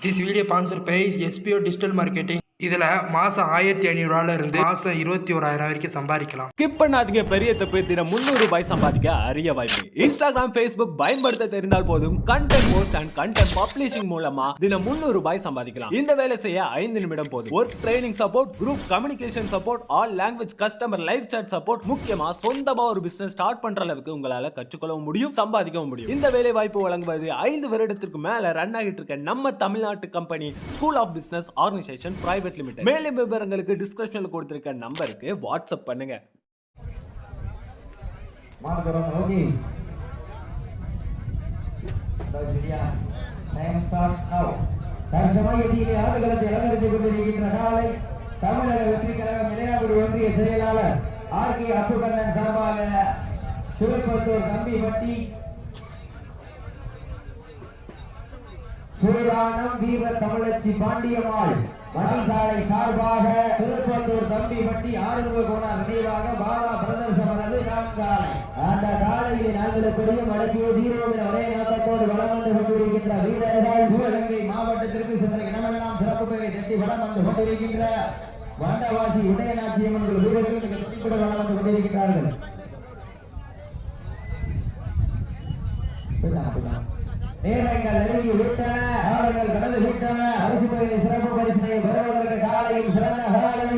This video sponsored by SPO Digital Marketing. இதில் மாதம் 1500 இருந்து மாதம் 21000 வரைக்கும் சம்பாதிக்கலாம். ஸ்கிப் பண்ணாதீங்க, பெரிய தப்பு. தினம் 300 ரூபாய் சம்பாதிக்க அரிய வாய்ப்பு. இன்ஸ்டாகிராம், ஃபேஸ்புக் பயன்படுத்த தெரிந்தால் போதும் content post and content publishing மூலமா தினம் 300 ரூபாய் சம்பாதிக்கலாம். இந்த வேலை செய்ய 5 நிமிடம் போதும். Work training support, group communication support, all language customer live chat support, முக்கியமா சொந்தமா ஒரு பிசினஸ் ஸ்டார்ட் பண்ற அளவுக்கு உங்களால கற்றுக்கொள்ளவும் முடியும், சம்பாதிக்கவும் முடியும். இந்த வேலை வாய்ப்பு வழங்குவது 5 வருடத்திற்கு மேல ரன் ஆகிட்டு இருக்க நம்ம தமிழ்நாட்டு company school of business organisation private limited. மேலும் விவரங்களுக்கு டிஸ்கிரிப்ஷன்ல கொடுத்திருக்க நம்பருக்கு வாட்ஸ்அப் பண்ணுங்க. தற்சமயத்திலே ஆடுகளத்தை அலங்கரித்துக் கொண்டிருக்கின்ற நாளை தமிழக வெற்றி கழகம் இளையாங்குடி ஒன்றிய செயலாளர் ஆர்.கே. அப்புகண்ணன் சார்பாக திருப்பத்தூர் தம்பிப்பட்டி சூரானம் வீர தமிழச்சி பாண்டியம்மாள் மணல்காலை சார்பாக திருப்பத்தூர் தம்பிப்பட்டி ஆறுமுக கோணார் நினைவாக பாலா பிரதர்சமனது நான்காலை. அந்த காலையில் நாங்கள் எப்படியும் அடக்கிய தீரோவின் ஒரே நோக்கத்தோடு வளம் வந்து கொண்டிருக்கின்ற வீரர்கள் சிவகங்கை மாவட்டத்திற்கு சென்ற இடமெல்லாம் சிறப்பு பெயரை தட்டி வளம் வந்து கொண்டிருக்கின்ற வண்டவாசி உதயநாச்சியம் வீரர்கள் மிக துடிப்புட வளம் வந்து கொண்டிருக்கிறார்கள். நேரங்கள் நெருங்கி விட்டன, காலங்கள் கடந்து விட்டன. அரிசி பயிரை சிறப்பு பரிசனை பெறுவதற்கு காலையும் சிறந்த காலை,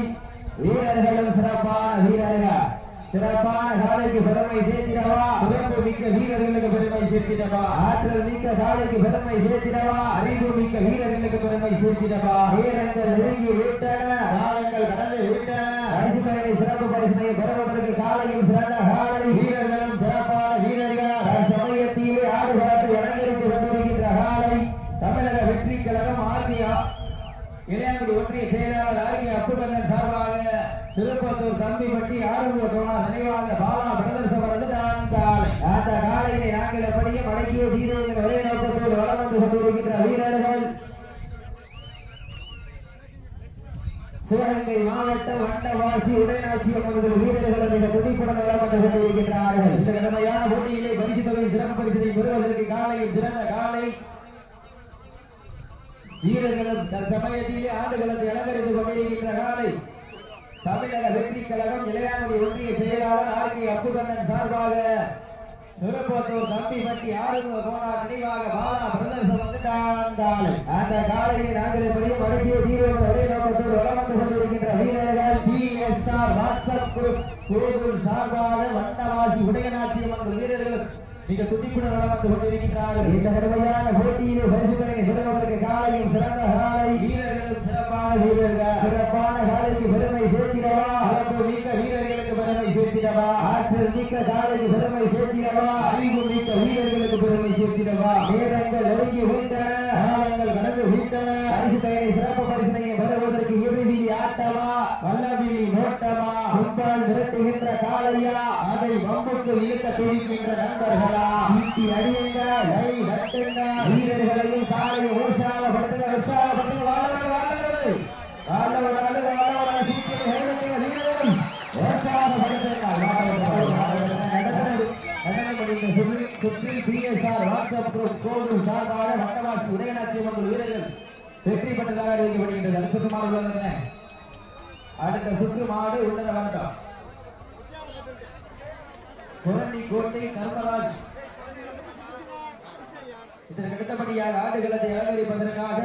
வீரர்களும் சிறப்பான வீரர்கள். சிறப்பான காலைக்கு பெருமை சேர்த்திடவா, சிறப்பு மிக்க வீரர்களுக்கு பெருமை சேர்த்திடவா, ஆற்றல் மிக்க காலைக்கு பெருமை சேர்த்திடவா, அறிவு மிக்க வீரர்களுக்கு பெருமை சேர்த்திடவா. நேரங்கள் நெருங்கி விட்டன, காலங்கள் கடந்து விட்டன. அரிசி பயிரை சிறப்பு பரிசனை பெறுவதற்கு காலையும் சிறந்த காலை, வீரர்களும் சிறப்பான வீரர்கள். சமயத்திலே ஆடுகளத்தை அலங்கரித்து கொண்டிருக்கின்ற காலை தமிழக வெற்றி கழகம் இளையாங்குடி ஒன்றிய செயலாளர் ஆர்.கே. அப்புகண்ணன் சார்பாக திருப்பத்தூர் தம்பிப்பட்டி ஆறுமுக கோணார் நினைவாக பாலா பிரதர்சமனது நான்காலை. அந்த காலையினை நாங்கள் எப்படியும் அடக்கிய தீரோவின் ஒரே நோக்கத்தோடு வளம் வந்து கொண்டிருக்கின்ற வீரர்கள் சிவகங்கை மாவட்டம் வண்டவாசி உதயநாச்சியம் வீரர்கள் மிக துடிப்புடன் வளம் வந்து கொண்டிருக்கின்றார்கள். இந்த கடமையான போட்டியிலே பரிசு தொகை சிறப்பு பரிசனை பெறுவதற்கு காலையில் சிறந்த காலை, வீரர்களும் தற்சமயத்திலே ஆடுகளத்தை அலங்கரித்துக் கொண்டிருக்கின்ற காலை தமிழக வெற்றி கழகம் இளையாங்குடி ஒன்றிய செயலாளர் ஆர்.கே. அப்புகண்ணன் சார்பாக திருப்பத்தூர் தம்பிப்பட்டி ஆறுமுக கோணார் நினைவாக பாலா பிரதர்சமனது நான்காலை. அந்த காலையை நாங்கள் எப்படியும் அடக்கிய தீரோவின் ஒரே நோக்கத்தோடு வளம் வந்து கொண்டிருக்கின்ற வீரர்கள் PSR வாட்ஸ்அப் குரூப் கோகுல் சார்பாக வண்டவாசி உதயநாச்சியம் வீரர்களும் மிக துடிப்புடன் வளம் வந்து கொண்டிருக்கின்றார்கள். இந்த கடுமையான போட்டியிலே பரிசுகளை பெறுவதற்கு காலையும் சிறந்த காலை, வீரர்களும் சிறப்பான வீரர்கள். சிறப்பான காலைக்கு பெருமை சேர்த்திடவா, சிறப்பு மிக்க வீரர்களுக்கு பெருமை சேர்த்திடவா, ஆற்றல் மிக்க காலைக்கு பெருமை சேர்த்திடவா, அறிவு மிக்க வீரர்களுக்கு பெருமை சேர்த்திடவா. நேரங்கள் நெருங்கி விட்டன, காலங்கள் கடந்து விட்டன. பரிசு தயாரி சிறப்பு பரிசனையை பெறுவதற்கு இறுதியில் ஆட்டமா, வல்லவிழி நோட்டமா, முன்பால் விரட்டுகின்ற காலையா, அதை வம்புக்கு இழுக்க துடிக்கின்ற நண்பர்களா, சீட்டி அடியுங்கள், கை தட்டுங்கள், வீரர்களையும் காலையை உற்சாகப்படுத்துங்க, உற்சாகப்படுத்துங்க. சுற்றில் PSR வாட்ஸ்அப் குரூப் கோவில் சார்பாக வண்டவாசி உதயநாச்சியம் வீரர்கள் வெற்றி பெற்றதாக அறிவிக்கப்படுகின்றது. அடுத்த சுற்று மாடு உள்ளது, அடுத்த சுற்று மாடு உள்ளத வரட்டும். புரண்டி கோட்டை கர்மராஜ் இதற்கு அடுத்தபடியாக ஆடுகளத்தை அலங்கரிப்பதற்காக